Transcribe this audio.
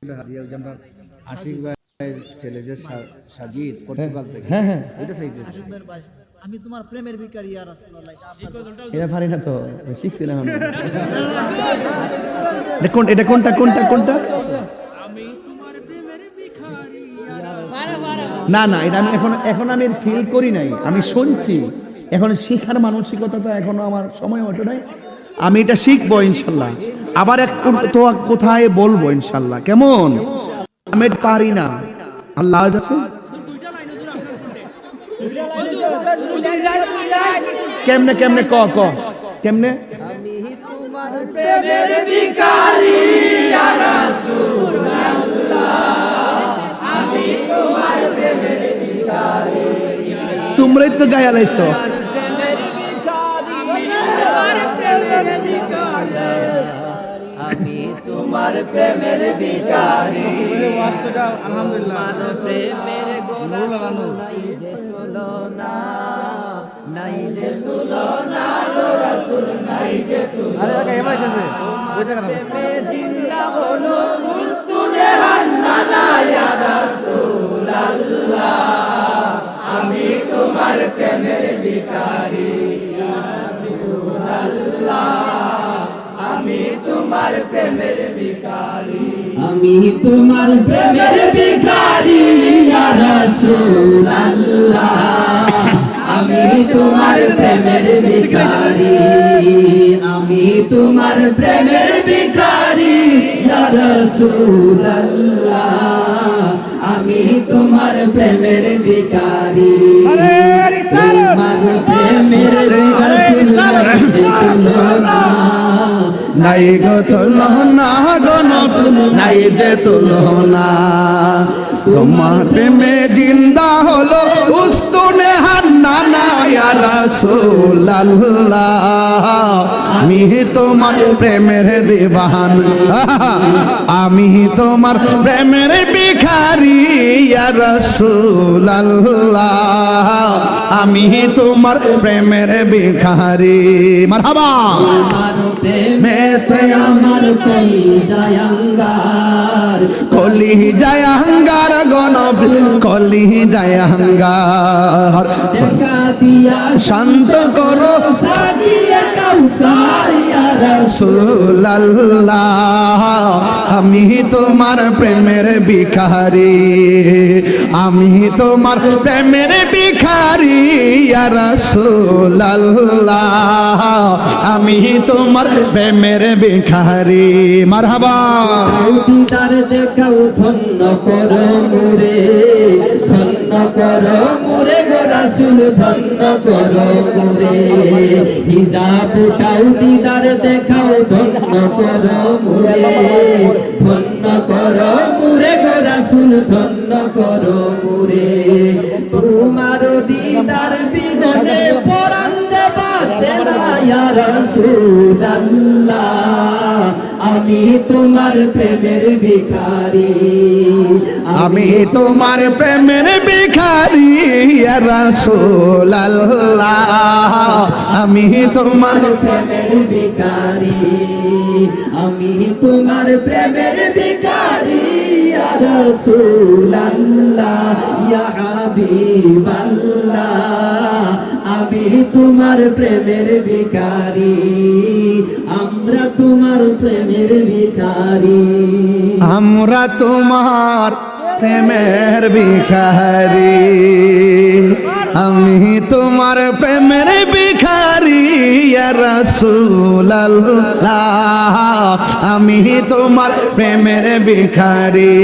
আমরা আশিক ভাইয়ের ছেলে যে সাজিদ পর্তুগাল থেকে এটা চাইতেছে আমি তোমার প্রেমের ভিখারি ইয়া রাসূলুল্লাহ। এটা পারি না তো, শিখছিলাম আমি। এটা কোনটা কোনটা কোনটা? আমি তোমার প্রেমের ভিখারি ইয়া না না, এটা আমি এখন আমি ফিল করি নাই, আমি শুনছি। এখন শিখার মানসিকতাটা এখনো আমার সময় ওঠে নাই। আমি এটা শিখবো ইনশাল্লাহ, আবার তো কোথায় বলবো ইনশাল্লাহ। কেমন? আমি পারি না। আল্লাহ আছে কেমনে কেমনে ক ক কেমনে? আমি তোমার প্রেমের ভিখারি ইয়া রাসূলুল্লাহ, আমি তোমার প্রেমের ভিখারি। তোমরাই তো গায়া লাইছো। আমি তোমার প্রেমের ভিখারি, আলহামদুলিল্লাহ। প্রেমের গোলাম নাই যে তুলনা, নাই যে তুলনা গো রাসূল, নাই যে তুলনা। প্রেমে জিন্দা হলো মুস্তুনে হান্নানা ইয়া রাসূলুল্লাহ, আমি তোমার প্রেমের ভিখারি ইয়া রাসূলুল্লাহ, আমি তোমার প্রেমের ভিখারি, আমি তোমার প্রেমের ভিখারি ইয়া রাসূলুল্লাহ, আমি তোমার প্রেমের ভিখারি, আমি তোমার প্রেমের ভিখারি ইয়া রাসূলুল্লাহ, আমি তোমার প্রেমের ভিখারি, তোমার প্রেমের নাই গো তুলনা গণ নাই যে তুলনা, তোমার প্রেমে জিন্দা হলো উস্তুনে হান্নানা ইয়া রাসূলুল্লাহ, আমি তোমার প্রেমের দিওয়ানা, আমি তোমার প্রেমের ভিখারি ইয়া রাসূলুল্লাহ, আমি তোমার প্রেমের ভিখারি। মারহাবা। প্রেমেতে আমার কলি জায়াঙ্গার, কলি জায়াঙ্গার গণব কলি জায়াঙ্গার, দেখা দিয়া শান্ত করো সাকিয়ে কাউসার ইয়া রাসূলুল্লাহ, আমি তোমার প্রেমের ভিখারি, আমি তোমার প্রেমের ভিখারি ইয়া রাসূলুল্লাহ, আমি তোমার প্রেমের ভিখারি। মারহাবা। দিদার দেখাও ধন্য করো মোরে, ধন্য করো মোরে গো রাসূল, ধন্য করো মোরে, হিজাব উঠাও দিদার দেখাও ধন্য করো মোরে, ধন্য করো মোরে গো রাসূল, ধন্য করো মোরে, তোমার দিদার বিগনে পরাণ বাঁচে না ইয়া রাসূলুল্লাহ, আমি তোমার প্রেমের ভিখারি, আমি তোমার প্রেমের ভিখারি ইয়া রাসূলুল্লাহ, আমি তোমার প্রেমের ভিখারি, আমি তোমার প্রেমের ভিখারি ইয়া রাসূলুল্লাহ, ইয়া হাবিবাল্লাহ, আমি তোমার প্রেমের ভিখারি, আমরা তোমার প্রেমের ভিখারি, আমরা তোমার প্রেমের ভিখারি, আমি তোমার প্রেমের ভিখারি ইয়া রাসূলুল্লাহ, আমি তোমার প্রেমের ভিখারি।